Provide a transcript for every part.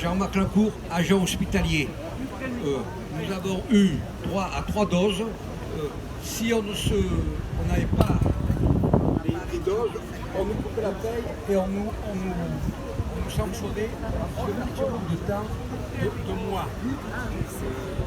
Jean-Marc Lacour, agent hospitalier. Nous avons eu droit à 3 doses. Si on n'avait pas les doses, on nous coupait la paye et on nous sanctionnait sur un petit nombre de temps de mois.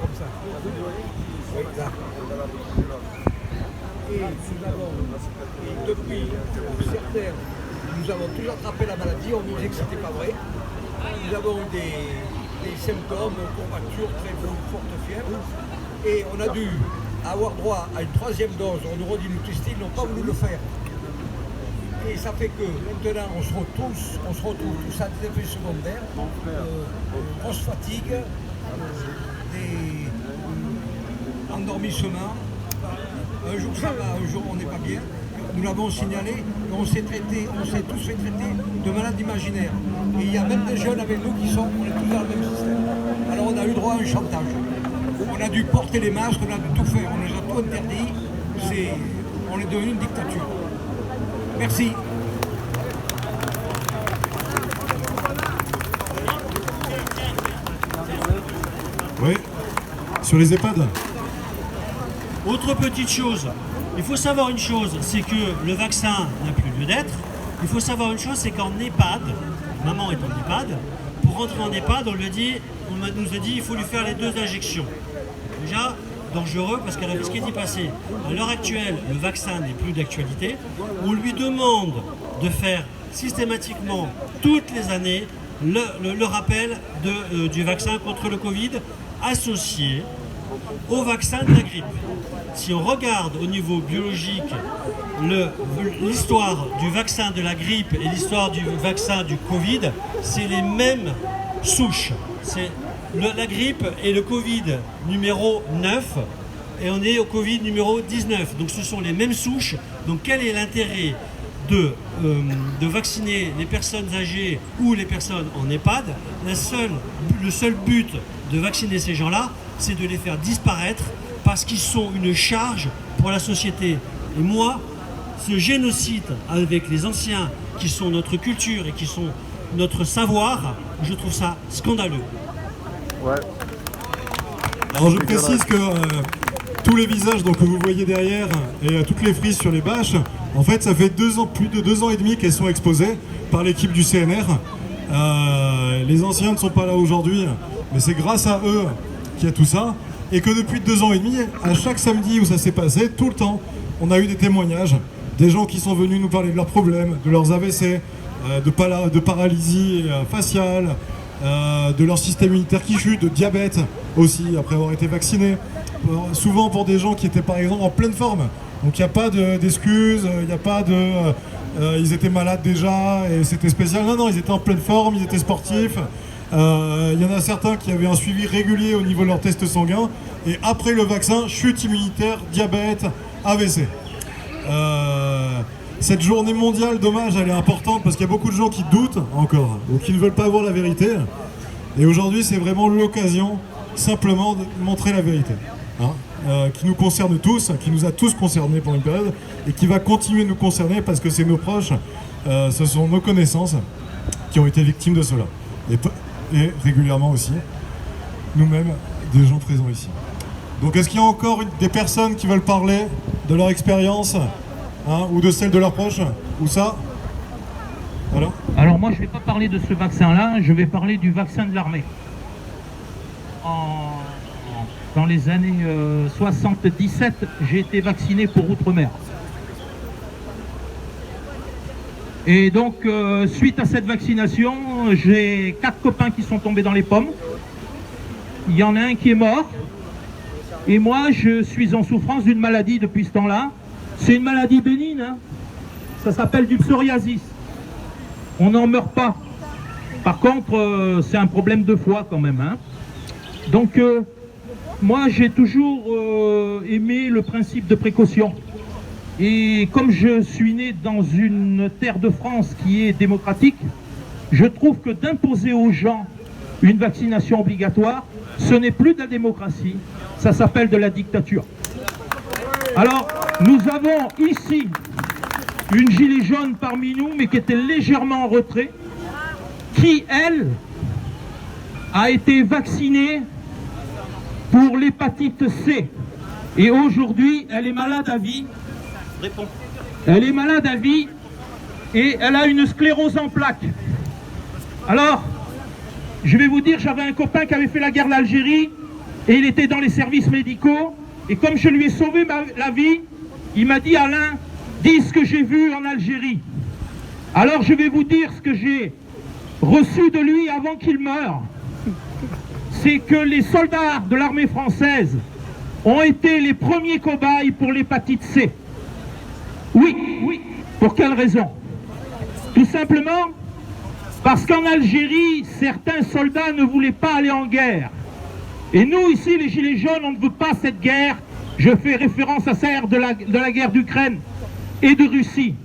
Comme ça. Oui, là. Et depuis, certains, nous avons tous attrapé la maladie, on nous disait que ce n'était pas vrai. Nous avons eu des symptômes, courbatures, très forte fièvre. Et on a dû avoir droit à une 3e dose au neurodynamiciste, ils n'ont pas voulu le faire. Et ça fait que maintenant on se retrouve tous à des effets secondaires, grosse fatigue, des endormissements. Un jour ça va, un jour on n'est pas bien. Nous l'avons signalé, on s'est tous fait traiter de malades imaginaires. Et il y a même des jeunes avec nous on est tous dans le même système. Alors on a eu droit à un chantage. On a dû porter les masques, on a dû tout faire, on nous a tout interdit. On est devenu une dictature. Merci. Oui, sur les EHPAD. Autre petite chose, il faut savoir une chose, c'est que le vaccin n'a plus lieu d'être. Il faut savoir une chose, c'est qu'en EHPAD, maman est en EHPAD, pour rentrer en EHPAD, on nous a dit il faut lui faire les 2 injections. Déjà, dangereux parce qu'elle a vu ce qui est dit passer. À l'heure actuelle, le vaccin n'est plus d'actualité. On lui demande de faire systématiquement, toutes les années, le rappel du vaccin contre le Covid associé au vaccin de la grippe. Si on regarde au niveau biologique l'histoire du vaccin de la grippe et l'histoire du vaccin du Covid, c'est les mêmes souches. C'est la grippe et le Covid numéro 9 et on est au Covid numéro 19. Donc ce sont les mêmes souches. Donc quel est l'intérêt de vacciner les personnes âgées ou les personnes en EHPAD? Le seul but de vacciner ces gens-là, c'est de les faire disparaître parce qu'ils sont une charge pour la société. Et moi, ce génocide avec les anciens qui sont notre culture et qui sont notre savoir, je trouve ça scandaleux. Ouais. Alors je précise que tous les visages donc, que vous voyez derrière et toutes les frises sur les bâches, en fait ça fait plus de 2 ans et demi qu'elles sont exposées par l'équipe du CNR. Les anciens ne sont pas là aujourd'hui, mais c'est grâce à eux qu'il y a tout ça. Et que depuis 2 ans et demi, à chaque samedi où ça s'est passé, tout le temps, on a eu des témoignages, des gens qui sont venus nous parler de leurs problèmes, de leurs AVC, de paralysie faciale, de leur système immunitaire qui chute, de diabète aussi, après avoir été vaccinés. Souvent pour des gens qui étaient par exemple en pleine forme. Donc il n'y a pas d'excuses, il n'y a pas de... ils étaient malades déjà et c'était spécial. Non, ils étaient en pleine forme, ils étaient sportifs. Il y en a certains qui avaient un suivi régulier au niveau de leur test sanguin. Et après le vaccin, chute immunitaire, diabète, AVC. Cette journée mondiale, dommage, elle est importante parce qu'il y a beaucoup de gens qui doutent encore ou qui ne veulent pas voir la vérité. Et aujourd'hui, c'est vraiment l'occasion simplement de montrer la vérité. Qui nous concerne tous, qui nous a tous concernés pendant une période et qui va continuer de nous concerner parce que c'est nos proches, ce sont nos connaissances qui ont été victimes de cela. Et régulièrement aussi, nous-mêmes, des gens présents ici. Donc est-ce qu'il y a encore des personnes qui veulent parler de leur expérience ou de celle de leurs proches ou ça? Alors moi je ne vais pas parler de ce vaccin-là, je vais parler du vaccin de l'armée. Dans les années 77, j'ai été vacciné pour Outre-mer. Et donc, suite à cette vaccination, j'ai 4 copains qui sont tombés dans les pommes. Il y en a un qui est mort. Et moi, je suis en souffrance d'une maladie depuis ce temps-là. C'est une maladie bénigne. Ça s'appelle du psoriasis. On n'en meurt pas. Par contre, c'est un problème de foie quand même. Donc, moi, j'ai toujours aimé le principe de précaution. Et comme je suis né dans une terre de France qui est démocratique, je trouve que d'imposer aux gens une vaccination obligatoire, ce n'est plus de la démocratie, ça s'appelle de la dictature. Alors, nous avons ici une gilet jaune parmi nous, mais qui était légèrement en retrait, qui, elle, a été vaccinée pour l'hépatite C. Et aujourd'hui, elle est malade à vie. Réponds. Elle est malade à vie et elle a une sclérose en plaques. Alors, je vais vous dire, j'avais un copain qui avait fait la guerre d'Algérie et il était dans les services médicaux. Et comme je lui ai sauvé la vie, il m'a dit, Alain, dis ce que j'ai vu en Algérie. Alors je vais vous dire ce que j'ai reçu de lui avant qu'il meure. C'est que les soldats de l'armée française ont été les premiers cobayes pour l'hépatite C. Oui, oui. Pour quelle raison? Tout simplement parce qu'en Algérie, certains soldats ne voulaient pas aller en guerre. Et nous, ici, les Gilets jaunes, on ne veut pas cette guerre. Je fais référence à celle de la guerre d'Ukraine et de Russie.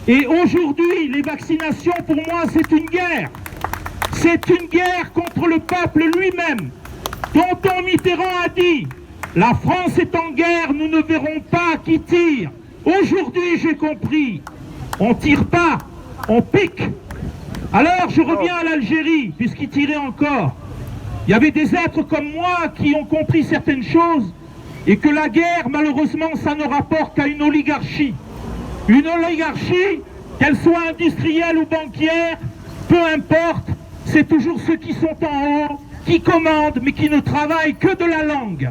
Et aujourd'hui, les vaccinations, pour moi, c'est une guerre. C'est une guerre contre le peuple lui-même. Tonton Mitterrand a dit, la France est en guerre, nous ne verrons pas qui tire. Aujourd'hui, j'ai compris, on ne tire pas, on pique. Alors, je reviens à l'Algérie, puisqu'il tirait encore. Il y avait des êtres comme moi qui ont compris certaines choses et que la guerre, malheureusement, ça ne rapporte qu'à une oligarchie. Une oligarchie, qu'elle soit industrielle ou banquière, peu importe, c'est toujours ceux qui sont en haut, qui commandent, mais qui ne travaillent que de la langue.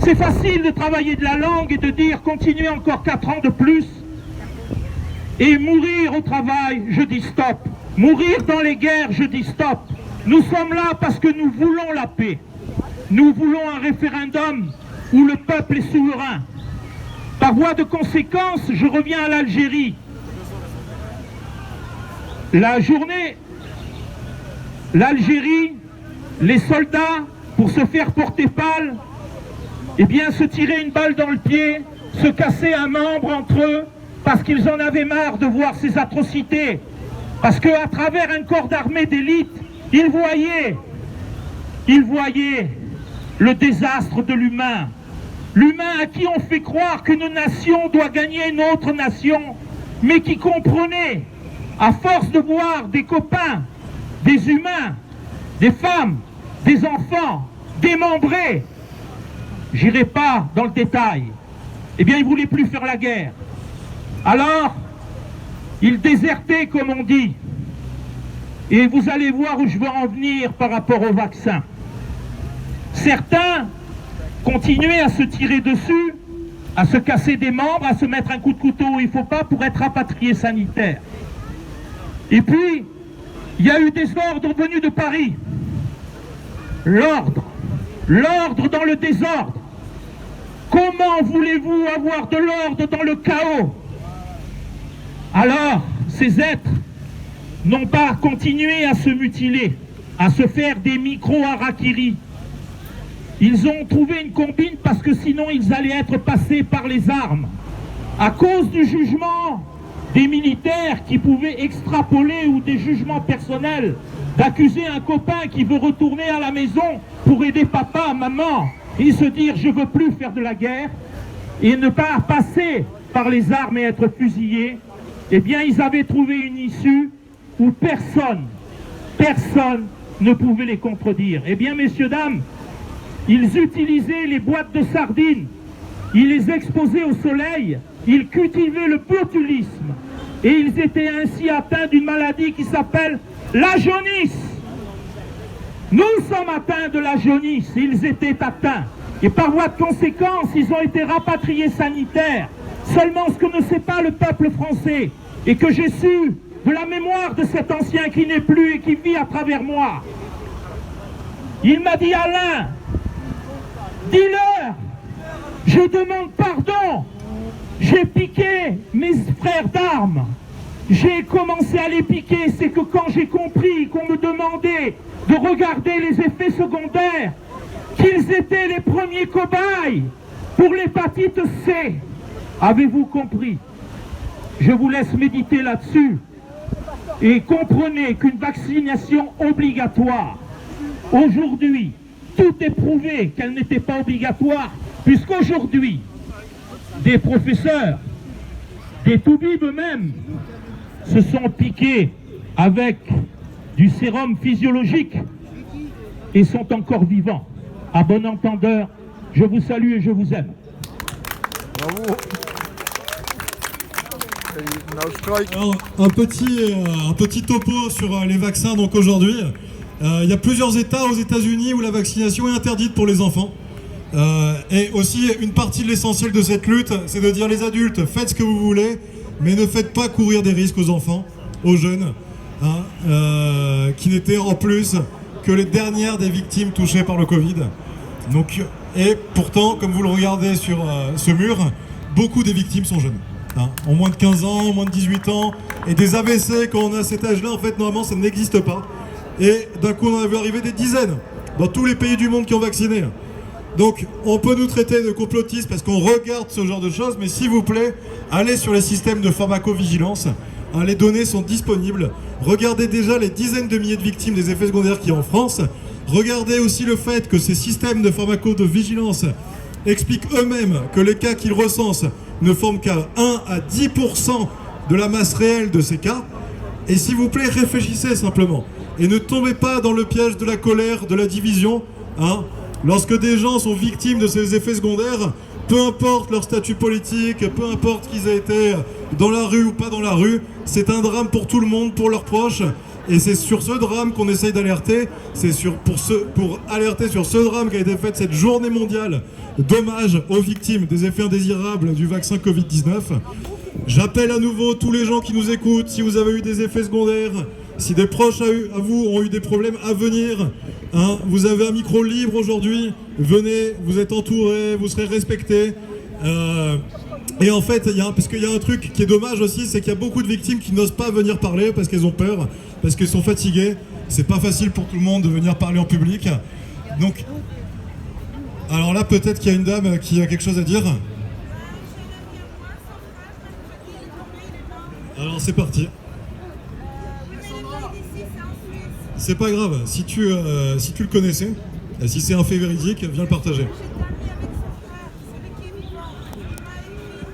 C'est facile de travailler de la langue et de dire continuez encore 4 ans de plus et mourir au travail, je dis stop. Mourir dans les guerres, je dis stop. Nous sommes là parce que nous voulons la paix. Nous voulons un référendum où le peuple est souverain. Par voie de conséquence, je reviens à l'Algérie. La journée, l'Algérie, les soldats, pour se faire porter pâle, eh bien se tirer une balle dans le pied, se casser un membre entre eux, parce qu'ils en avaient marre de voir ces atrocités. Parce qu'à travers un corps d'armée d'élite, ils voyaient le désastre de l'humain. L'humain à qui on fait croire qu'une nation doit gagner une autre nation, mais qui comprenait, à force de voir des copains, des humains, des femmes, des enfants, démembrés, j'irai pas dans le détail, eh bien ils ne voulaient plus faire la guerre. Alors, ils désertaient comme on dit. Et vous allez voir où je veux en venir par rapport au vaccin. Certains continuaient à se tirer dessus, à se casser des membres, à se mettre un coup de couteau où il ne faut pas pour être rapatriés sanitaires. Et puis, il y a eu des ordres venus de Paris. L'ordre dans le désordre. Comment voulez-vous avoir de l'ordre dans le chaos? Alors, ces êtres n'ont pas continué à se mutiler, à se faire des micro-harakiri. Ils ont trouvé une combine parce que sinon ils allaient être passés par les armes. À cause du jugement des militaires qui pouvaient extrapoler ou des jugements personnels, d'accuser un copain qui veut retourner à la maison pour aider papa, maman, et se dire je veux plus faire de la guerre, et ne pas passer par les armes et être fusillés, eh bien ils avaient trouvé une issue où personne ne pouvait les contredire. Eh bien, messieurs, dames, ils utilisaient les boîtes de sardines, ils les exposaient au soleil, ils cultivaient le botulisme, et ils étaient ainsi atteints d'une maladie qui s'appelle la jaunisse. Nous sommes atteints de la jaunisse, ils étaient atteints. Et par voie de conséquence, ils ont été rapatriés sanitaires. Seulement ce que ne sait pas le peuple français, et que j'ai su de la mémoire de cet ancien qui n'est plus et qui vit à travers moi. Il m'a dit, Alain, dis-leur, je demande pardon, j'ai piqué mes frères d'armes, j'ai commencé à les piquer, c'est que quand j'ai compris qu'on me demandait de regarder les effets secondaires, qu'ils étaient les premiers cobayes pour l'hépatite C. Avez-vous compris? Je vous laisse méditer là-dessus. Et comprenez qu'une vaccination obligatoire, aujourd'hui, tout est prouvé qu'elle n'était pas obligatoire, puisqu'aujourd'hui, des professeurs, des toubibs eux-mêmes, se sont piqués avec du sérum physiologique et sont encore vivants. À bon entendeur, je vous salue et je vous aime. Bravo. Alors, un petit topo sur les vaccins. Donc aujourd'hui, il y a plusieurs États aux États-Unis où la vaccination est interdite pour les enfants. Et aussi, une partie de l'essentiel de cette lutte, c'est de dire les adultes, faites ce que vous voulez, mais ne faites pas courir des risques aux enfants, aux jeunes, hein, qui n'étaient en plus que les dernières des victimes touchées par le Covid. Donc, et pourtant, comme vous le regardez sur ce mur, beaucoup des victimes sont jeunes. Hein, ont moins de 15 ans, moins de 18 ans, et des AVC quand on a cet âge-là, en fait, normalement, ça n'existe pas. Et d'un coup, on en a vu arriver des dizaines dans tous les pays du monde qui ont vacciné. Donc, on peut nous traiter de complotistes parce qu'on regarde ce genre de choses, mais s'il vous plaît, allez sur les systèmes de pharmacovigilance. Hein, les données sont disponibles. Regardez déjà les dizaines de milliers de victimes des effets secondaires qu'il y a en France. Regardez aussi le fait que ces systèmes de pharmacovigilance expliquent eux-mêmes que les cas qu'ils recensent ne forment qu'à 1 à 10% de la masse réelle de ces cas. Et s'il vous plaît, réfléchissez simplement. Et ne tombez pas dans le piège de la colère, de la division. Hein. Lorsque des gens sont victimes de ces effets secondaires, peu importe leur statut politique, peu importe qu'ils aient été dans la rue ou pas dans la rue, c'est un drame pour tout le monde, pour leurs proches. Et c'est sur ce drame qu'on essaye d'alerter. C'est pour alerter sur ce drame qu'a été faite cette journée mondiale d'hommage aux victimes des effets indésirables du vaccin Covid-19. J'appelle à nouveau tous les gens qui nous écoutent, si vous avez eu des effets secondaires, si des proches à vous ont eu des problèmes à venir, hein, vous avez un micro libre aujourd'hui, venez, vous êtes entourés, vous serez respectés. Et en fait, parce qu'il y a un truc qui est dommage aussi, c'est qu'il y a beaucoup de victimes qui n'osent pas venir parler parce qu'elles ont peur, parce qu'elles sont fatiguées. C'est pas facile pour tout le monde de venir parler en public. Donc, alors là, peut-être qu'il y a une dame qui a quelque chose à dire. Alors c'est parti. C'est pas grave, si tu le connaissais, si c'est un fait véridique, viens le partager.